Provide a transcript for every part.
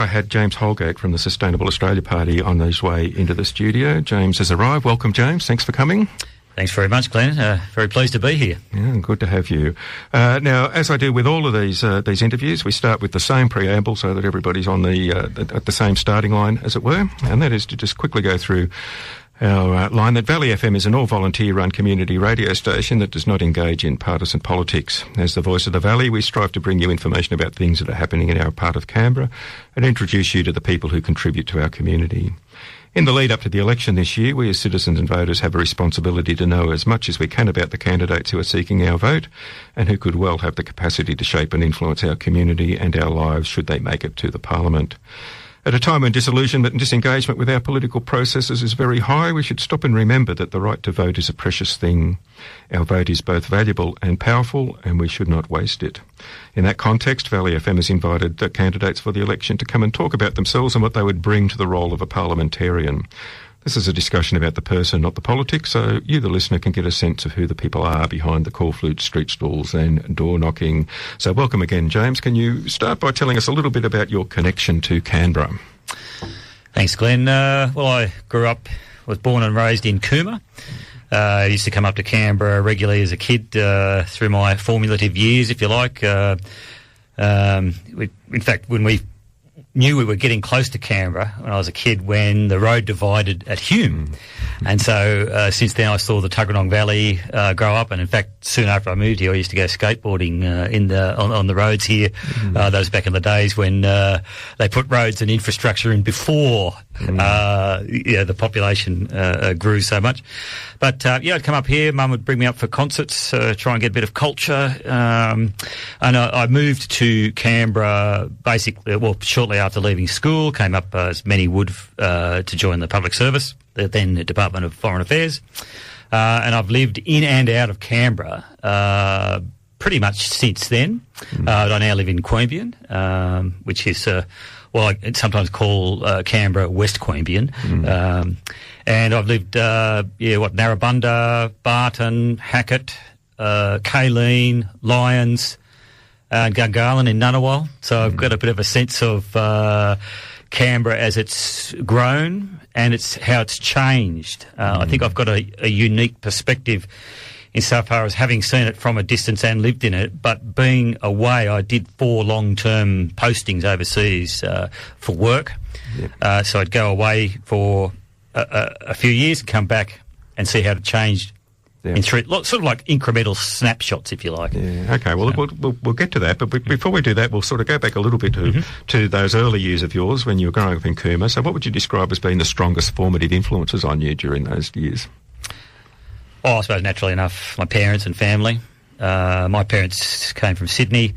I had James Holgate from the Sustainable Australia Party on his way into the studio. James has arrived. Welcome, James. Thanks for coming. Thanks very much, Glenn. Very pleased to be here. Yeah, good to have you. Now, as I do with all of these interviews, we start with the same preamble so that everybody's on at the same starting line, as it were, and that is to just quickly go through our line that Valley FM is an all-volunteer-run community radio station that does not engage in partisan politics. As the voice of the Valley, we strive to bring you information about things that are happening in our part of Canberra and introduce you to the people who contribute to our community. In the lead up to the election this year, we as citizens and voters have a responsibility to know as much as we can about the candidates who are seeking our vote and who could well have the capacity to shape and influence our community and our lives should they make it to the Parliament. At a time when disillusionment and disengagement with our political processes is very high, we should stop and remember that the right to vote is a precious thing. Our vote is both valuable and powerful, and we should not waste it. In that context, Valley FM has invited the candidates for the election to come and talk about themselves and what they would bring to the role of a parliamentarian. This is a discussion about the person, not the politics, so you, the listener, can get a sense of who the people are behind the call flutes, street stalls and door knocking. So welcome again, James. Can you start by telling us a little bit about your connection to Canberra? Thanks, Glenn. Well, I was born and raised in Cooma. I used to come up to Canberra regularly as a kid through my formative years, if you like. In fact, when we knew we were getting close to Canberra when I was a kid, when the road divided at Hume. And so since then I saw the Tuggeranong Valley grow up, and in fact soon after I moved here I used to go skateboarding on the roads here. Those back in the days when they put roads and infrastructure in before the population grew so much. But I'd come up here, Mum would bring me up for concerts, try and get a bit of culture, and I moved to Canberra shortly after leaving school, came up as many would to join the public service, then the Department of Foreign Affairs, and I've lived in and out of Canberra pretty much since then. I now live in Queanbeyan, which is I sometimes call Canberra West Queanbeyan, and I've lived Narrabundah, Barton, Hackett, Kaleen, Lyons, and Gungahlin in Ngunnawal. So I've got a bit of a sense of Canberra as it's grown and how it's changed. I think I've got a unique perspective insofar as having seen it from a distance and lived in it, but being away, I did 4 long-term postings overseas for work. Yep. So I'd go away for a few years and come back and see how it changed. Yeah. In sort of like incremental snapshots, if you like. Yeah. Okay. Well, we'll get to that, but before we do that, we'll sort of go back a little bit to those early years of yours when you were growing up in Cooma. So, what would you describe as being the strongest formative influences on you during those years? Oh, I suppose naturally enough, my parents and family. My parents came from Sydney.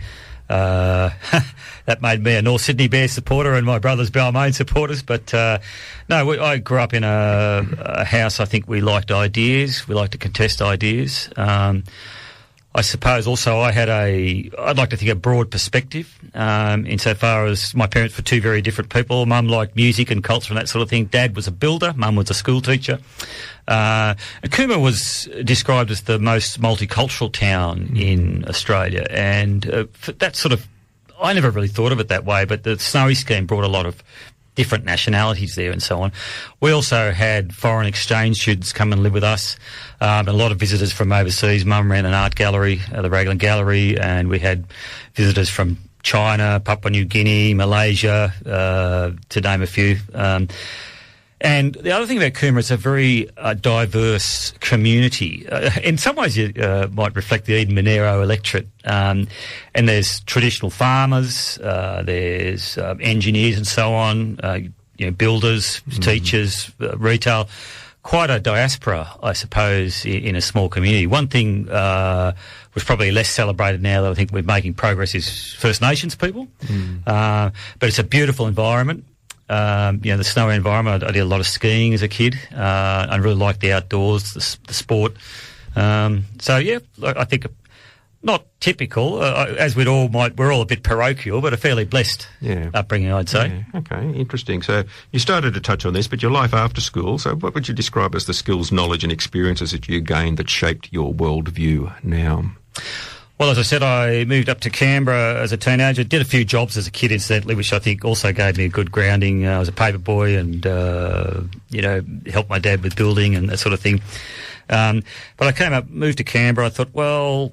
That made me a North Sydney Bears supporter and my brother's Balmain supporters. But I grew up in a house. I think we liked ideas. We liked to contest ideas. I suppose also I'd like to think a broad perspective insofar as my parents were 2 very different people. Mum liked music and culture and that sort of thing. Dad was a builder. Mum was a school teacher. Cooma was described as the most multicultural town in Australia, and that sort of, I never really thought of it that way, but the Snowy scheme brought a lot of different nationalities there and so on. We also had foreign exchange students come and live with us, a lot of visitors from overseas. Mum ran an art gallery, the Raglan Gallery, and we had visitors from China, Papua New Guinea, Malaysia, to name a few. And the other thing about Cooma, it's a very diverse community. In some ways, you might reflect the Eden Monero electorate. And there's traditional farmers, there's engineers and so on, builders, teachers, retail. Quite a diaspora, I suppose, in a small community. One thing was probably less celebrated now that I think we're making progress is First Nations people. But it's a beautiful environment. The snowy environment. I did a lot of skiing as a kid. I really liked the outdoors, the sport. I think not typical, as we're all a bit parochial, but a fairly blessed upbringing, I'd say. Yeah. Okay, interesting. So you started to touch on this, but your life after school, so what would you describe as the skills, knowledge and experiences that you gained that shaped your worldview now? Well, as I said, I moved up to Canberra as a teenager, did a few jobs as a kid, incidentally, which I think also gave me a good grounding. I was a paper boy and, helped my dad with building and that sort of thing. But I moved to Canberra. I thought, well,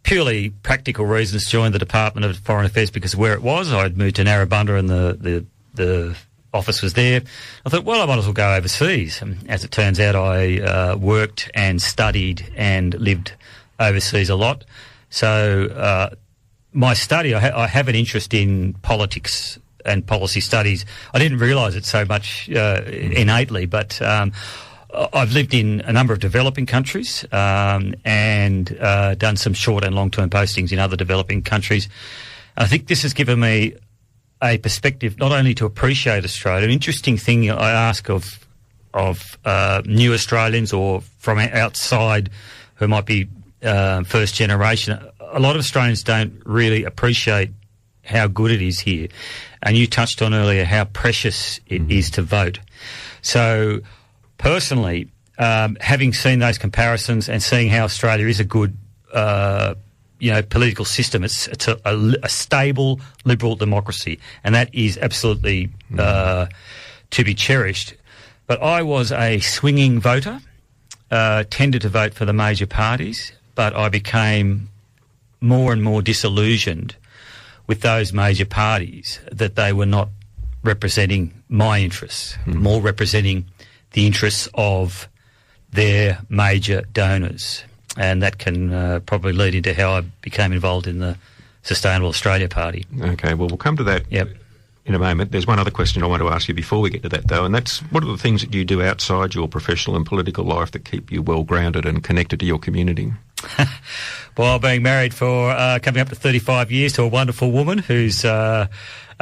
purely practical reasons, joined the Department of Foreign Affairs because of where it was. I'd moved to Narrabundah and the office was there. I thought, well, I might as well go overseas. As it turns out, I worked and studied and lived overseas a lot. So my study, I have an interest in politics and policy studies. I didn't realise it so much innately, but I've lived in a number of developing countries and done some short and long-term postings in other developing countries. I think this has given me a perspective not only to appreciate Australia. An interesting thing I ask of new Australians or from outside who might be first generation, a lot of Australians don't really appreciate how good it is here. And you touched on earlier how precious it is to vote. So personally, having seen those comparisons and seeing how Australia is a good political system, it's a stable liberal democracy, and that is absolutely to be cherished. But I was a swinging voter, tended to vote for the major parties, but I became more and more disillusioned with those major parties that they were not representing my interests, more representing the interests of their major donors. And that can probably lead into how I became involved in the Sustainable Australia Party. Okay, well, we'll come to that in a moment. There's one other question I want to ask you before we get to that, though, and that's what are the things that you do outside your professional and political life that keep you well-grounded and connected to your community? Well, being married for coming up to 35 years to a wonderful woman who's a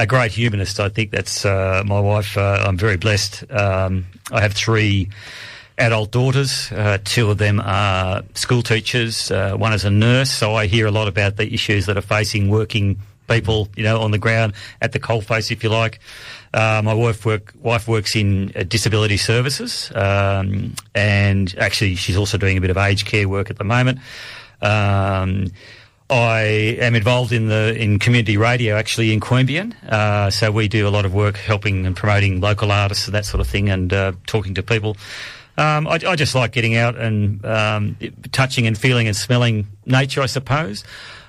great humanist. I think that's my wife. I'm very blessed. I have 3 adult daughters. 2 of them are school teachers. One is a nurse, so I hear a lot about the issues that are facing working people, on the ground at the coalface, if you like. My wife works in disability services, and actually she's also doing a bit of aged care work at the moment. I am involved in community radio, actually, in Queanbeyan. So we do a lot of work helping and promoting local artists and that sort of thing, and talking to people. I just like getting out and touching and feeling and smelling nature, I suppose.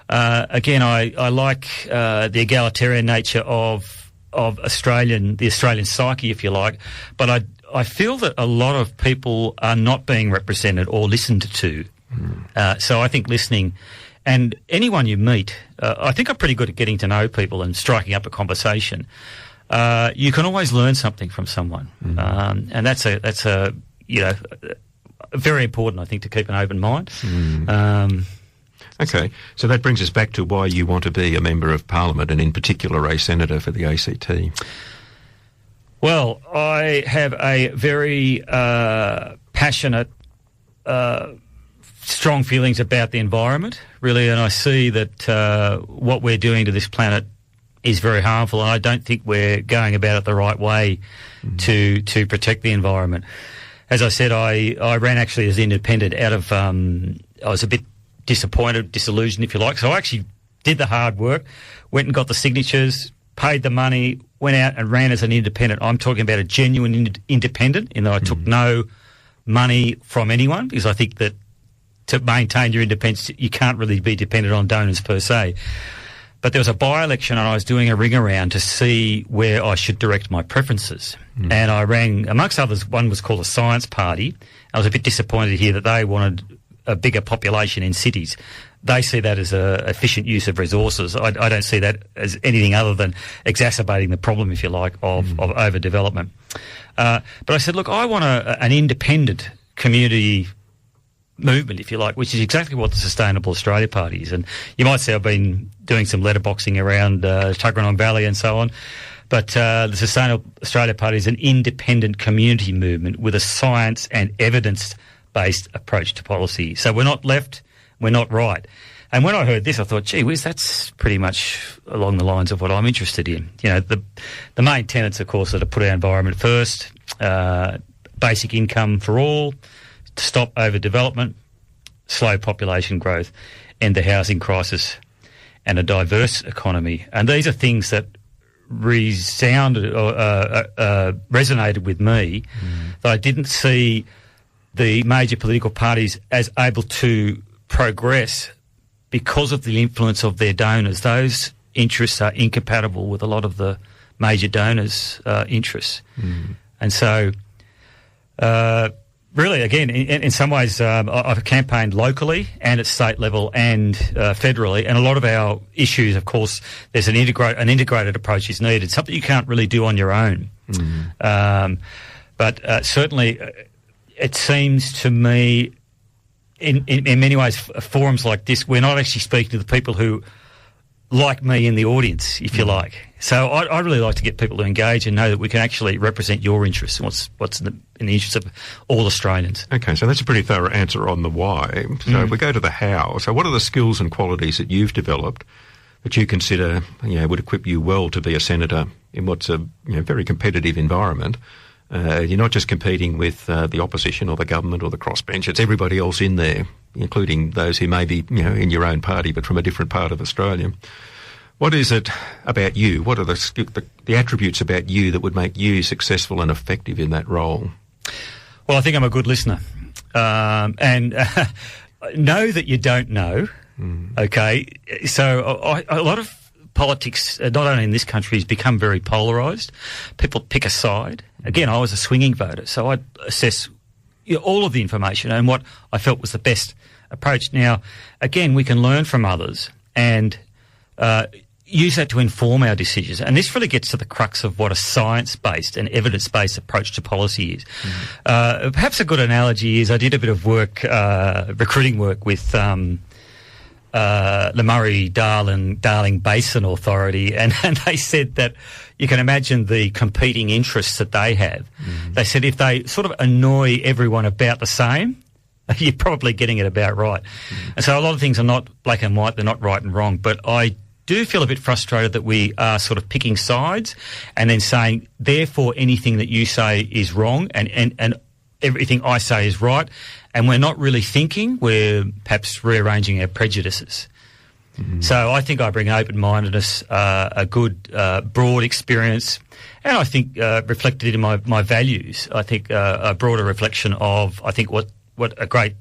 Again, I like the egalitarian nature of the Australian psyche, if you like, but I feel that a lot of people are not being represented or listened to. So I think listening, and anyone you meet, I think I'm pretty good at getting to know people and striking up a conversation. You can always learn something from someone, and that's a very important, I think, to keep an open mind. Okay, so that brings us back to why you want to be a Member of Parliament and in particular a Senator for the ACT. Well, I have a very passionate, strong feelings about the environment, really, and I see that what we're doing to this planet is very harmful, and I don't think we're going about it the right way to protect the environment. As I said, I ran actually as independent out of, I was a bit disappointed, disillusioned, if you like. So I actually did the hard work, went and got the signatures, paid the money, went out and ran as an independent. I'm talking about a genuine independent, in that I took no money from anyone, because I think that to maintain your independence, you can't really be dependent on donors per se. But there was a by-election and I was doing a ring around to see where I should direct my preferences. And I rang, amongst others, one was called a Science Party. I was a bit disappointed to hear that they wanted a bigger population in cities. They see that as an efficient use of resources. I don't see that as anything other than exacerbating the problem, if you like, of overdevelopment. But I said, look, I want an independent community movement, if you like, which is exactly what the Sustainable Australia Party is. And you might say I've been doing some letterboxing around Tuggeranong Valley and so on. But the Sustainable Australia Party is an independent community movement with a science and evidence-based approach to policy. So we're not left, we're not right. And when I heard this, I thought, gee whiz, that's pretty much along the lines of what I'm interested in. The main tenets, of course, are to put our environment first, basic income for all, to stop overdevelopment, slow population growth. end the housing crisis, and a diverse economy. And these are things that resounded or resonated with me, that I didn't see the major political parties as able to progress because of the influence of their donors. Those interests are incompatible with a lot of the major donors' interests. And so, really, again, in some ways, I've campaigned locally and at state level and federally, and a lot of our issues, of course, there's an integrated approach is needed, something you can't really do on your own. But certainly, it seems to me, in many ways, forums like this, we're not actually speaking to the people who like me in the audience, if you like. So I'd really like to get people to engage and know that we can actually represent your interests and what's in the interest of all Australians. Okay, so that's a pretty thorough answer on the why. So if we go to the how, so what are the skills and qualities that you've developed that you consider would equip you well to be a senator in what's a very competitive environment? You're not just competing with the opposition or the government or the crossbench. It's everybody else in there, including those who may be in your own party but from a different part of Australia. What is it about you? What are the attributes about you that would make you successful and effective in that role? Well, I think I'm a good listener. And know that you don't know, okay? So a lot of politics, not only in this country, has become very polarised. People pick a side. Again, I was a swinging voter, so I'd assess all of the information and what I felt was the best approach. Now, again, we can learn from others and use that to inform our decisions. And this really gets to the crux of what a science-based and evidence-based approach to policy is. Perhaps a good analogy is I did a bit of work, recruiting work with the Murray-Darling Basin Authority, and they said that you can imagine the competing interests that they have. They said if they sort of annoy everyone about the same, you're probably getting it about right. And so a lot of things are not black and white, they're not right and wrong, but I do feel a bit frustrated that we are sort of picking sides and then saying, therefore, anything that you say is wrong and everything I say is right, and we're not really thinking, we're perhaps rearranging our prejudices. So I think I bring open-mindedness, a good broad experience, and I think reflected in my values. I think a broader reflection of, I think, what a great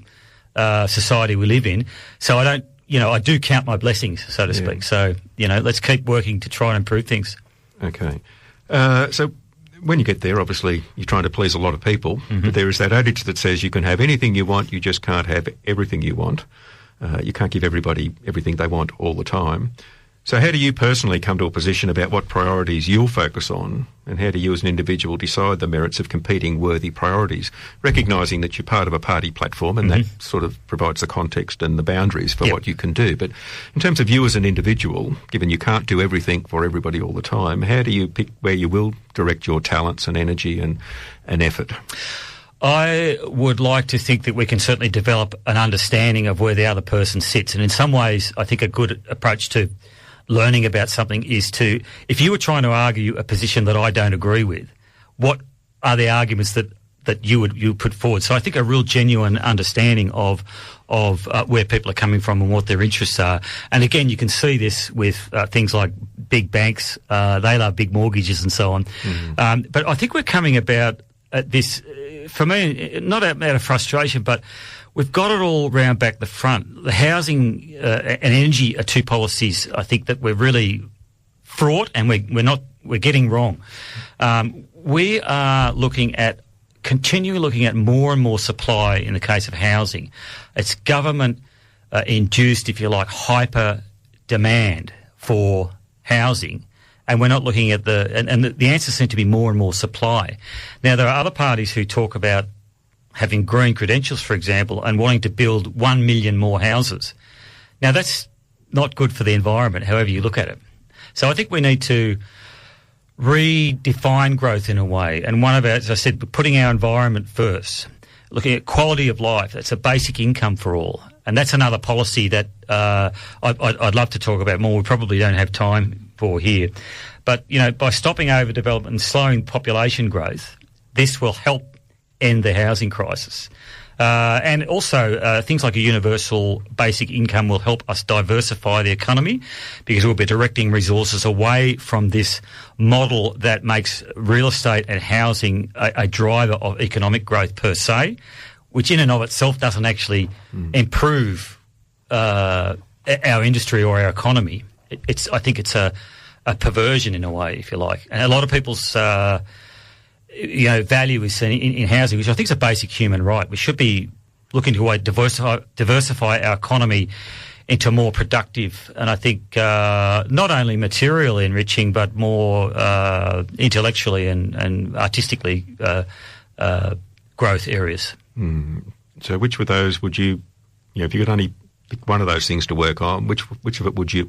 society we live in. So I don't, I do count my blessings, so to speak. So, let's keep working to try and improve things. Okay. So when you get there, obviously, you're trying to please a lot of people, but there is that adage that says you can have anything you want, you just can't have everything you want. You can't give everybody everything they want all the time. So how do you personally come to a position about what priorities you'll focus on, and how do you as an individual decide the merits of competing worthy priorities, recognising that you're part of a party platform and that sort of provides the context and the boundaries for what you can do. But in terms of you as an individual, given you can't do everything for everybody all the time, how do you pick where you will direct your talents and energy and effort? I would like to think that we can certainly develop an understanding of where the other person sits. And in some ways, I think a good approach to learning about something is to, if you were trying to argue a position that I don't agree with, what are the arguments that you would put forward? So I think a real genuine understanding of where people are coming from and what their interests are. And again, you can see this with things like big banks. They love big mortgages and so on. But I think we're coming about at this, for me, not out of frustration, but we've got it all round back the front. The housing and energy are two policies I think that we're really fraught and we're getting wrong. We are continually looking at more and more supply in the case of housing. It's government induced, if you like, hyper demand for housing. And we're not looking at the answers seem to be more and more supply. Now, there are other parties who talk about having green credentials, for example, and wanting to build 1 million more houses. Now, that's not good for the environment, however you look at it. So I think we need to redefine growth in a way. And one of our, as I said, putting our environment first, looking at quality of life, that's a basic income for all. And that's another policy that I'd love to talk about more. We probably don't have time for here. But, by stopping overdevelopment and slowing population growth, this will help end the housing crisis. And also things like a universal basic income will help us diversify the economy, because we'll be directing resources away from this model that makes real estate and housing a driver of economic growth per se, which in and of itself doesn't actually improve our industry or our economy. I think it's a perversion in a way, if you like. And a lot of people's value is in housing, which I think is a basic human right. We should be looking to diversify our economy into more productive, and I think not only materially enriching, but more intellectually and artistically growth areas. So which of those would you, if you could only pick one of those things to work on, which of it would you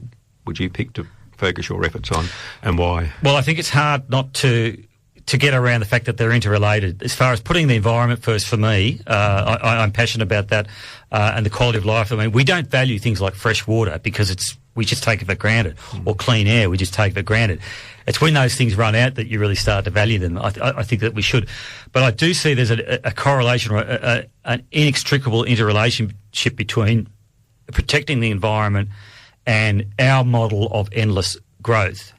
pick to focus your efforts on, and why? Well, I think it's hard not to get around the fact that they're interrelated. As far as putting the environment first, for me, I'm passionate about that, and the quality of life. I mean, we don't value things like fresh water because we just take it for granted, or clean air, we just take it for granted. It's when those things run out that you really start to value them. I think that we should. But I do see there's a correlation, or an inextricable interrelationship between protecting the environment and our model of endless growth,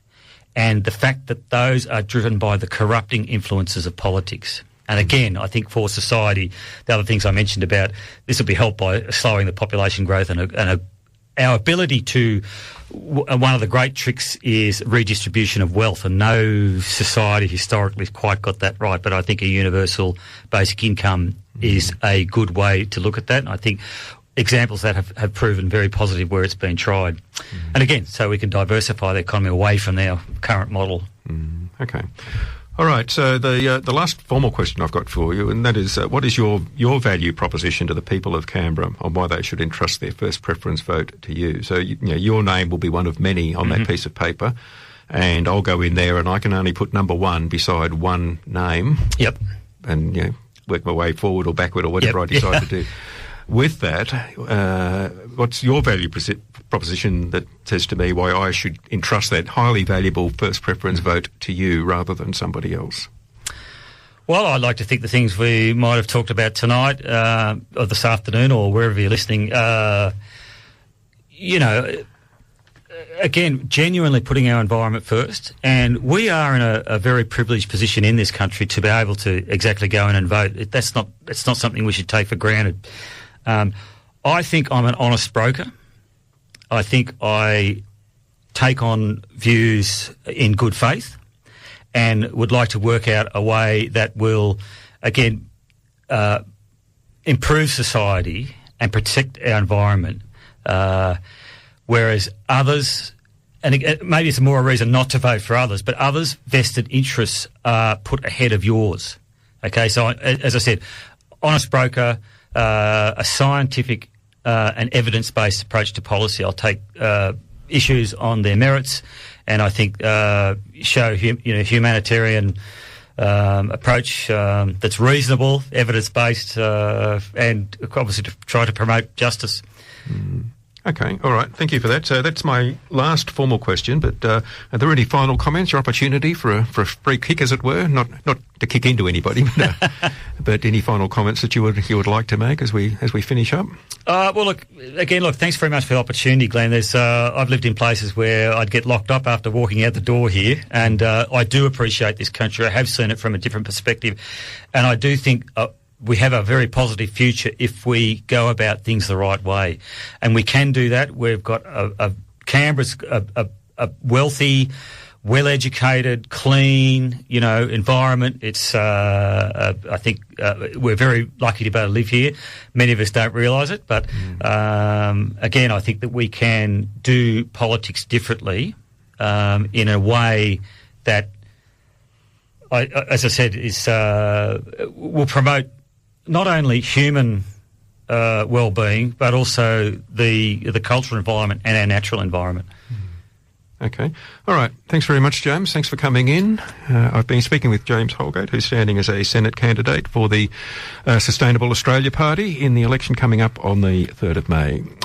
and the fact that those are driven by the corrupting influences of politics. And again, I think for society, the other things I mentioned about this will be helped by slowing the population growth and our ability to. One of the great tricks is redistribution of wealth, and no society historically has quite got that right. But I think a universal basic income is a good way to look at that. And I think examples that have proven very positive where it's been tried. And again, so we can diversify the economy away from our current model. Okay. All right, so the last formal question I've got for you, and that is, what is your value proposition to the people of Canberra on why they should entrust their first preference vote to you? So your name will be one of many on that piece of paper, and I'll go in there and I can only put number one beside one name. Yep. And work my way forward or backward or whatever I decide to do. With that, what's your value proposition that says to me why I should entrust that highly valuable first preference vote to you rather than somebody else? Well, I'd like to think the things we might have talked about tonight, or this afternoon, or wherever you're listening, again, genuinely putting our environment first. And we are in a very privileged position in this country to be able to exactly go in and vote. It's not something we should take for granted. I think I'm an honest broker. I think I take on views in good faith and would like to work out a way that will, again, improve society and protect our environment, whereas others, and maybe it's more a reason not to vote for others, but others' vested interests are put ahead of yours. Okay, so as I said, honest broker, a scientific and evidence-based approach to policy. I'll take issues on their merits, and I think show humanitarian approach that's reasonable, evidence-based, and obviously to try to promote justice. Okay, all right. Thank you for that. So that's my last formal question, but are there any final comments or opportunity for a free kick, as it were? Not to kick into anybody, but any final comments that you would like to make as we finish up? Well, look, thanks very much for the opportunity, Glenn. I've lived in places where I'd get locked up after walking out the door here, and I do appreciate this country. I have seen it from a different perspective, and I do think we have a very positive future if we go about things the right way. And we can do that. We've got Canberra's a wealthy, well-educated, clean, environment. It's, I think, we're very lucky to be able to live here. Many of us don't realise it, but again, I think that we can do politics differently in a way that, as I said, will promote not only human well-being, but also the cultural environment and our natural environment. Okay. All right. Thanks very much, James. Thanks for coming in. I've been speaking with James Holgate, who's standing as a Senate candidate for the Sustainable Australia Party in the election coming up on the 3rd of May. All right.